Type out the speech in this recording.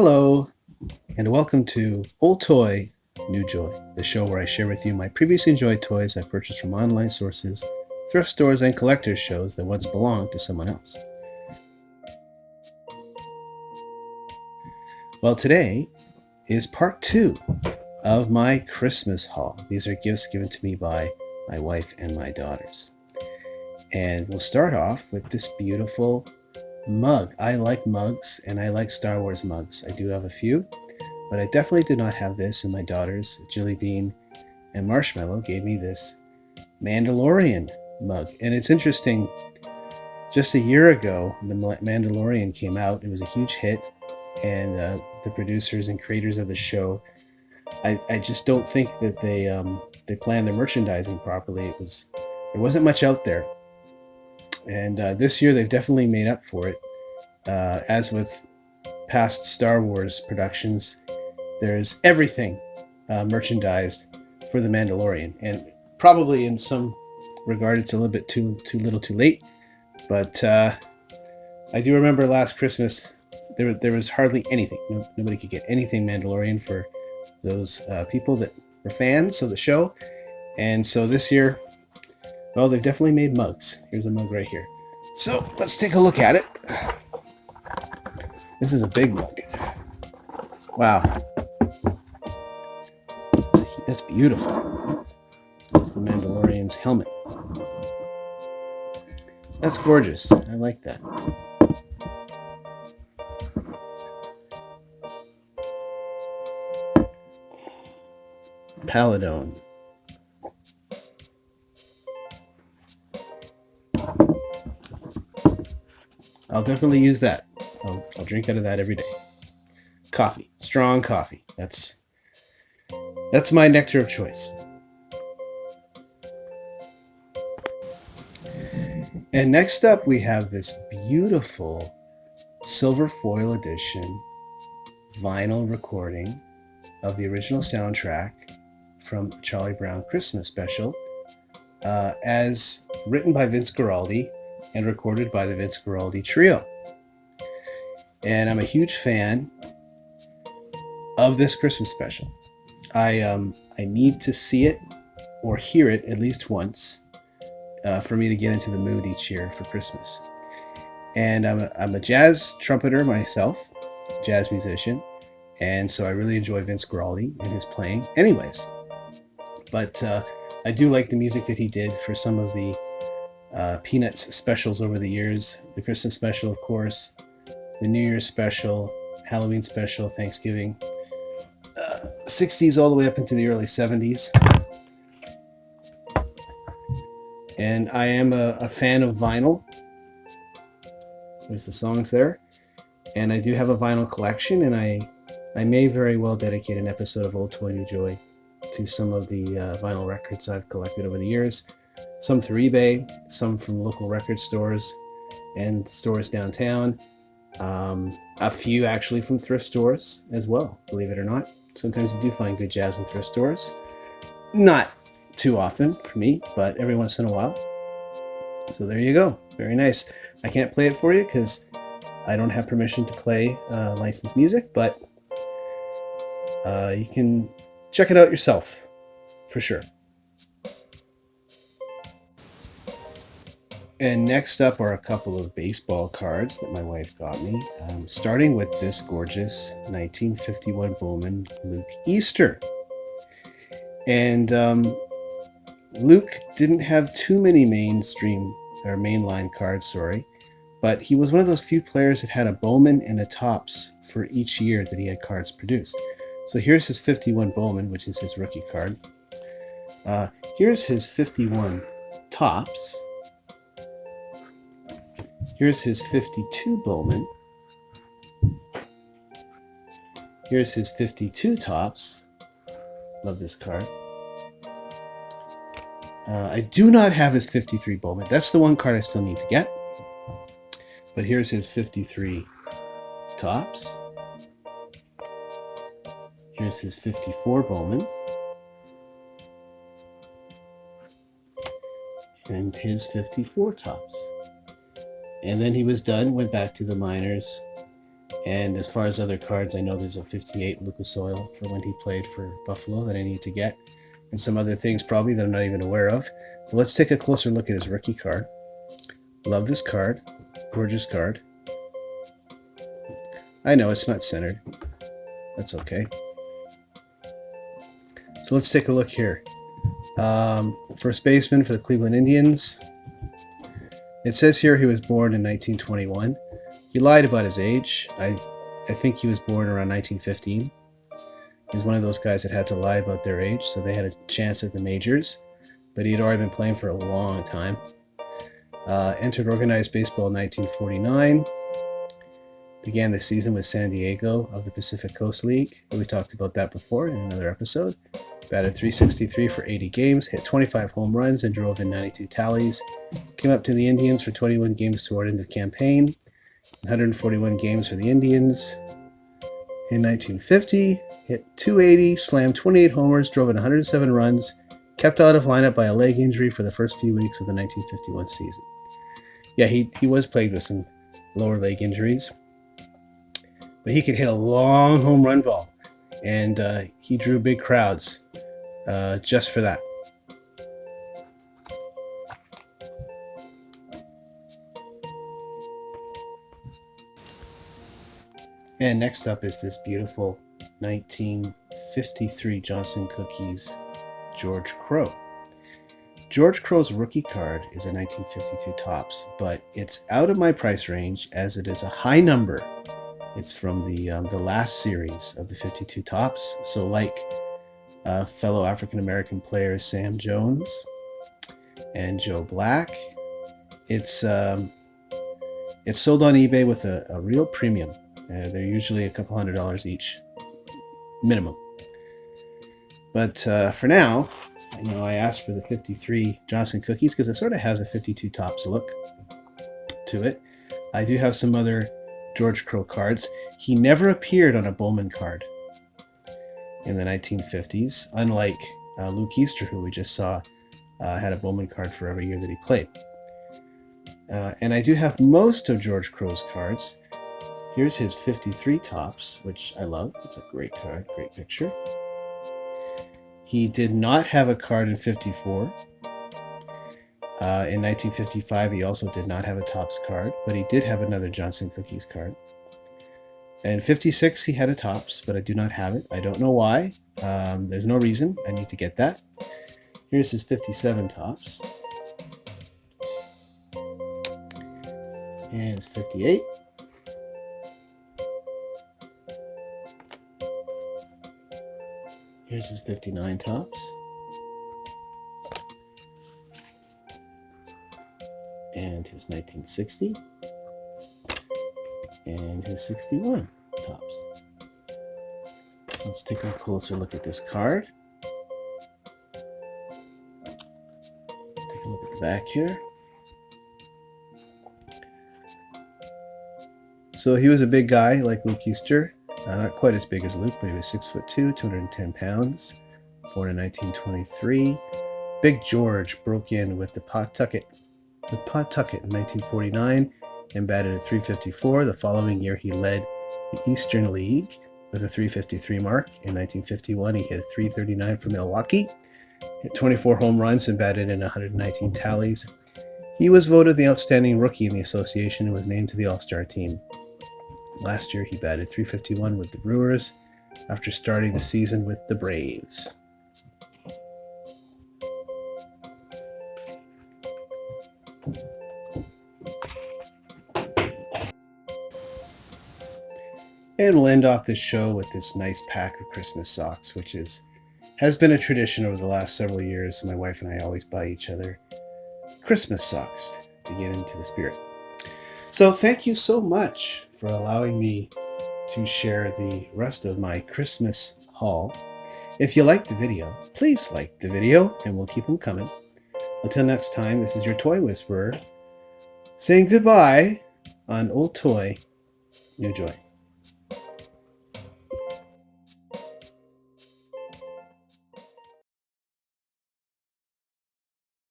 Hello, and welcome to Old Toy, New Joy, the show where I share with you my previously enjoyed toys I purchased from online sources, thrift stores, and collector's shows that once belonged to someone else. Well, today is part 2 of my Christmas haul. These are gifts given to me by my wife and my daughters. And we'll start off with this beautiful mug. I like mugs, and I like Star Wars mugs. I do have a few, but I definitely did not have this, and my daughters, Jilly Bean and Marshmallow, gave me this Mandalorian mug. And it's interesting, just a year ago, the Mandalorian came out. It was a huge hit, and the producers and creators of the show, I just don't think that they planned their merchandising properly. There wasn't much out there. And this year they've definitely made up for it. As with past Star Wars productions, there's everything merchandised for The Mandalorian. And probably in some regard it's a little bit too little too late. But I do remember last Christmas there was hardly anything. Nobody could get anything Mandalorian for those people that were fans of the show. And so this year, well, they've definitely made mugs. Here's a mug right here. So let's take a look at it. This is a big mug. Wow. That's beautiful. It's the Mandalorians Helmet. That's gorgeous. I like that. Paladone. I'll definitely use that. I'll drink out of that every day. Coffee. Strong coffee. That's my nectar of choice. And next up we have this beautiful silver foil edition vinyl recording of the original soundtrack from Charlie Brown Christmas Special, as written by Vince Guaraldi and recorded by the Vince Guaraldi Trio. And I'm a huge fan of this Christmas special. I need to see it or hear it at least once for me to get into the mood each year for Christmas. And I'm a jazz trumpeter myself, jazz musician, and so I really enjoy Vince Guaraldi and his playing anyways. But I do like the music that he did for some of the Peanuts specials over the years. The Christmas special, of course, the New Year's special, Halloween special, Thanksgiving, 60s all the way up into the early 70s. And I am a fan of vinyl. There's the songs there. And I do have a vinyl collection, and I may very well dedicate an episode of Old Toy New Joy to some of the vinyl records I've collected over the years. Some through eBay, some from local record stores and stores downtown. A few actually from thrift stores as well, believe it or not. Sometimes you do find good jazz in thrift stores. Not too often for me, but every once in a while. So there you go. Very nice. I can't play it for you because I don't have permission to play licensed music, but you can check it out yourself for sure. And next up are a couple of baseball cards that my wife got me, starting with this gorgeous 1951 Bowman Luke Easter. And Luke didn't have too many mainline cards, but he was one of those few players that had a Bowman and a Topps for each year that he had cards produced. So here's his 51 Bowman, which is his rookie card. Here's his 51 Topps. Here's his 52 Bowman. Here's his 52 Topps. Love this card. I do not have his 53 Bowman. That's the one card I still need to get. But here's his 53 Topps. Here's his 54 Bowman. And his 54 Topps. And then he was done, went back to the minors, And as far as other cards, I know there's a 58 Lucas Oil for when he played for Buffalo that I need to get. And some other things probably that I'm not even aware of. But let's take a closer look at his rookie card. Love this card. Gorgeous card. I know it's not centered. That's okay. So let's take a look here. First baseman for the Cleveland Indians. It says here he was born in 1921. He lied about his age. I think he was born around 1915. He's one of those guys that had to lie about their age, so they had a chance at the majors. But he had already been playing for a long time. Entered organized baseball in 1949. Began the season with San Diego of the Pacific Coast League. We talked about that before in another episode. Batted .363 for 80 games, hit 25 home runs, and drove in 92 tallies. Came up to the Indians for 21 games toward end of campaign. 141 games for the Indians. In 1950, hit .280, slammed 28 homers, drove in 107 runs, kept out of lineup by a leg injury for the first few weeks of the 1951 season. Yeah, he was plagued with some lower leg injuries. But he could hit a long home run ball, and he drew big crowds just for that. And next up is this beautiful 1953 Johnson Cookies George Crow. George Crow's rookie card is a 1952 Topps, but it's out of my price range as it is a high number. It's from the last series of the 52 Topps. So like fellow African-American players Sam Jones and Joe Black, it's sold on eBay with a real premium. They're usually a couple $100 each, minimum. But for now, I asked for the 53 Johnson Cookies because it sort of has a 52 Topps look to it. I do have some other George Crow cards. He never appeared on a Bowman card in the 1950s, unlike Luke Easter, who we just saw had a Bowman card for every year that he played. And I do have most of George Crow's cards. Here's his 53 Topps, which I love. It's a great card, great picture. He did not have a card in 54. In 1955, he also did not have a Topps card, but he did have another Johnson Cookies card. In 56, he had a Topps, but I do not have it. I don't know why. There's no reason. I need to get that. Here's his 57 Topps. And his 58. Here's his 59 Topps. And his 1960. And his 61 Topps. Let's take a closer look at this card. Take a look at the back here. So he was a big guy like Luke Easter. Not quite as big as Luke, but he was 6'2", 210 pounds. Born in 1923. Big George broke in with Pawtucket in 1949 and batted at .354. The following year, he led the Eastern League with a .353 mark. In 1951, he hit a .339 for Milwaukee, hit 24 home runs and batted in 119 tallies. He was voted the outstanding rookie in the association and was named to the All-Star team. Last year, he batted .351 with the Brewers after starting the season with the Braves. And we'll end off this show with this nice pack of Christmas socks, which has been a tradition over the last several years. My wife and I always buy each other Christmas socks to get into the spirit. So thank you so much for allowing me to share the rest of my Christmas haul. If you liked the video, please like the video and we'll keep them coming. Until next time, this is your Toy Whisperer saying goodbye on Old Toy, New Joy.